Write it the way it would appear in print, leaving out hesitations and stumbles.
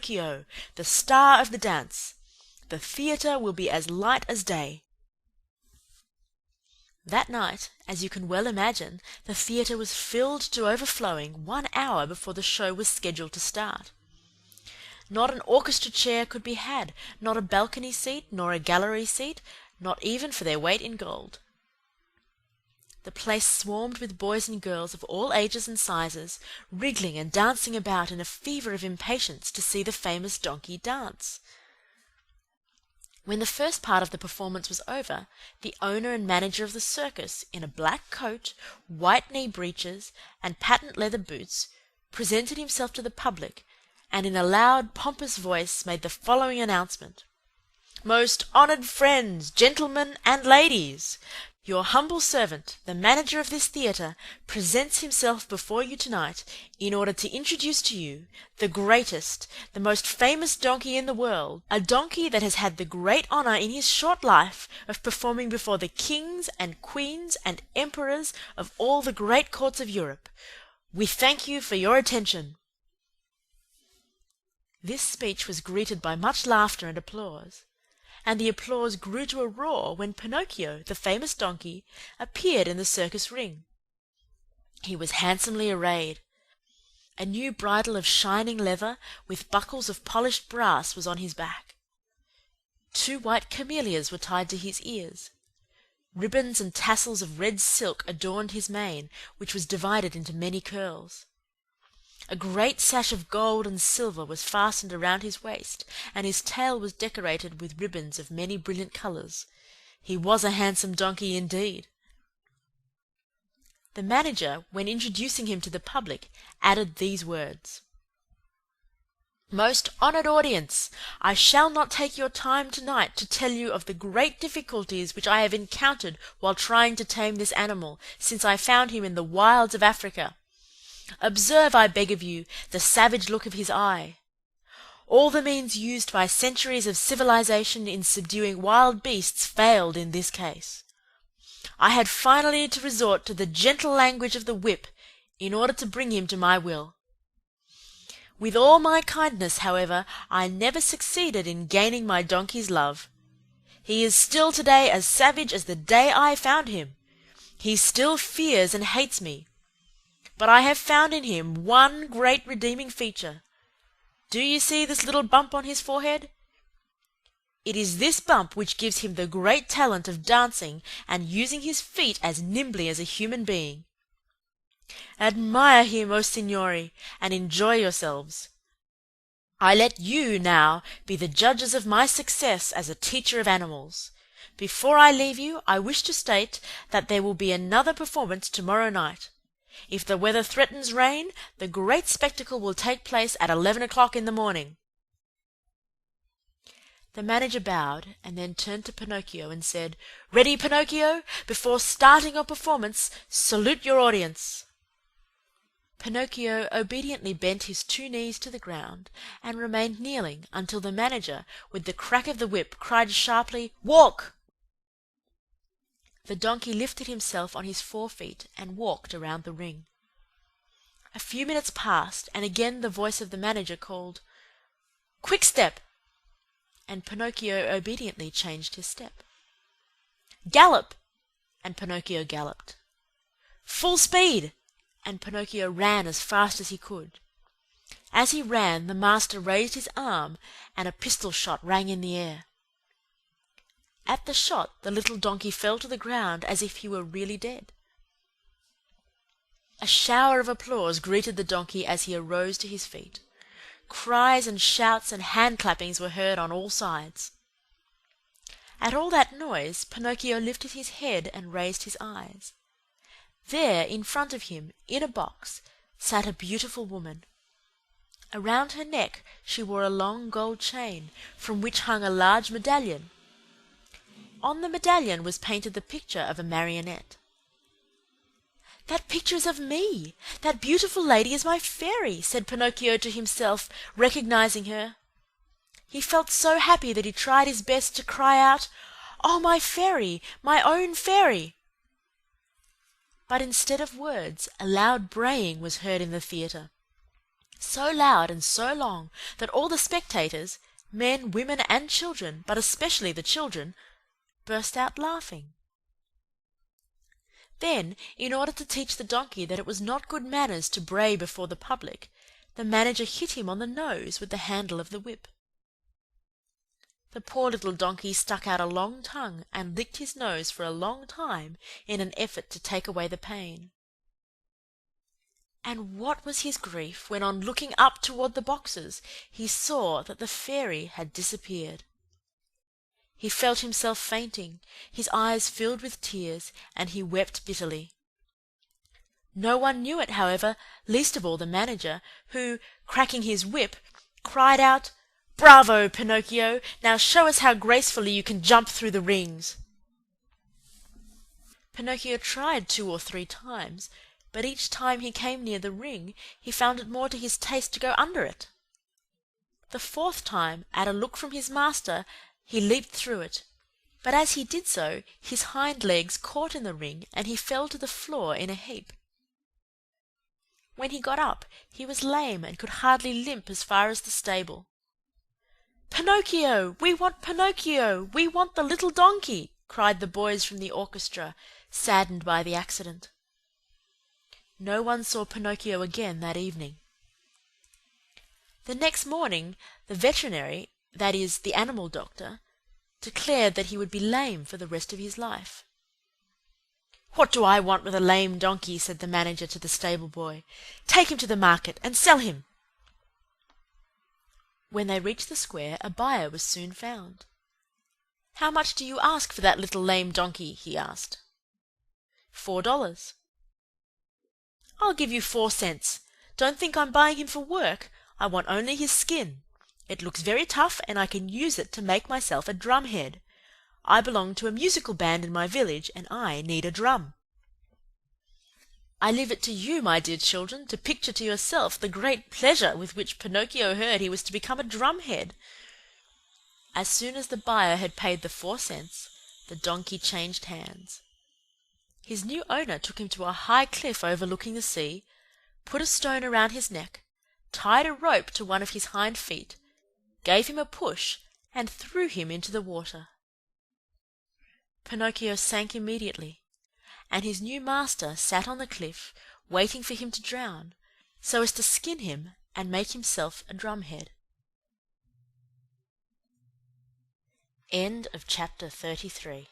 Pinocchio, the star of the dance. The theatre will be as light as day." That night, as you can well imagine, the theatre was filled to overflowing 1 hour before the show was scheduled to start. Not an orchestra chair could be had, not a balcony seat, nor a gallery seat, not even for their weight in gold. The place swarmed with boys and girls of all ages and sizes, wriggling and dancing about in a fever of impatience to see the famous donkey dance. When the first part of the performance was over, the owner and manager of the circus, in a black coat, white knee breeches, and patent leather boots, presented himself to the public, and in a loud, pompous voice made the following announcement: "Most honoured friends, gentlemen, and ladies! Your humble servant, the manager of this theatre, presents himself before you tonight in order to introduce to you the greatest, the most famous donkey in the world, a donkey that has had the great honour in his short life of performing before the kings and queens and emperors of all the great courts of Europe. We thank you for your attention." This speech was greeted by much laughter and applause, and the applause grew to a roar when Pinocchio, the famous donkey, appeared in the circus ring. He was handsomely arrayed. A new bridle of shining leather, with buckles of polished brass, was on his back. 2 white camellias were tied to his ears. Ribbons and tassels of red silk adorned his mane, which was divided into many curls. A great sash of gold and silver was fastened around his waist, and his tail was decorated with ribbons of many brilliant colours. He was a handsome donkey indeed. The manager, when introducing him to the public, added these words: "Most honoured audience, I shall not take your time tonight to tell you of the great difficulties which I have encountered while trying to tame this animal, since I found him in the wilds of Africa. Observe, I beg of you, the savage look of his eye. All the means used by centuries of civilization in subduing wild beasts failed in this case. I had finally to resort to the gentle language of the whip in order to bring him to my will. With all my kindness, however, I never succeeded in gaining my donkey's love. He is still today as savage as the day I found him. He still fears and hates me. But I have found in him one great redeeming feature. Do you see this little bump on his forehead? It is this bump which gives him the great talent of dancing and using his feet as nimbly as a human being. Admire him, O signori, and enjoy yourselves. I let you now be the judges of my success as a teacher of animals. Before I leave you, I wish to state that there will be another performance tomorrow night. If the weather threatens rain, the great spectacle will take place at 11 o'clock in the morning." The manager bowed, and then turned to Pinocchio and said, "Ready, Pinocchio? Before starting your performance, salute your audience." Pinocchio obediently bent his 2 knees to the ground, and remained kneeling until the manager, with the crack of the whip, cried sharply, "Walk!" The donkey lifted himself on his 4 feet and walked around the ring. A few minutes passed, and again the voice of the manager called, "Quick step!" and Pinocchio obediently changed his step. "Gallop!" and Pinocchio galloped. "Full speed!" and Pinocchio ran as fast as he could. As he ran, the master raised his arm, and a pistol shot rang in the air. At the shot the little donkey fell to the ground as if he were really dead. A shower of applause greeted the donkey as he arose to his feet. Cries and shouts and hand-clappings were heard on all sides. At all that noise, Pinocchio lifted his head and raised his eyes. There, in front of him, in a box, sat a beautiful woman. Around her neck she wore a long gold chain, from which hung a large medallion. On the medallion was painted the picture of a marionette. "That picture is of me! That beautiful lady is my fairy," said Pinocchio to himself, recognizing her. He felt so happy that he tried his best to cry out, "Oh, my fairy! My own fairy!" But instead of words, a loud braying was heard in the theatre. so loud and so long that all the spectators, men, women, and children, but especially the children, burst out laughing. Then, in order to teach the donkey that it was not good manners to bray before the public, the manager hit him on the nose with the handle of the whip. The poor little donkey stuck out a long tongue and licked his nose for a long time in an effort to take away the pain. And what was his grief when, on looking up toward the boxes, he saw that the fairy had disappeared. He felt himself fainting, his eyes filled with tears, and he wept bitterly. No one knew it, however, least of all the manager, who, cracking his whip, cried out, "Bravo, Pinocchio! Now show us how gracefully you can jump through the rings." Pinocchio tried 2 or 3 times, but each time he came near the ring he found it more to his taste to go under it. The 4th time, at a look from his master, he leaped through it, but as he did so his hind legs caught in the ring and he fell to the floor in a heap. When he got up he was lame and could hardly limp as far as the stable. "Pinocchio! We want Pinocchio! We want the little donkey!" cried the boys from the orchestra, saddened by the accident. No one saw Pinocchio again that evening. The next morning the veterinary, that is, the animal doctor, declared that he would be lame for the rest of his life. "What do I want with a lame donkey?" said the manager to the stable boy. "Take him to the market and sell him." When they reached the square a buyer was soon found. "How much do you ask for that little lame donkey?" he asked. $4. "I'll give you 4 cents. Don't think I'm buying him for work. I want only his skin. It looks very tough and I can use it to make myself a drumhead. I belong to a musical band in my village and I need a drum." I leave it to you, my dear children, to picture to yourself the great pleasure with which Pinocchio heard he was to become a drumhead. As soon as the buyer had paid the 4 cents, the donkey changed hands. His new owner took him to a high cliff overlooking the sea, put a stone around his neck, tied a rope to one of his hind feet, gave him a push, and threw him into the water. Pinocchio sank immediately, and his new master sat on the cliff, waiting for him to drown, so as to skin him and make himself a drumhead. End of chapter 33.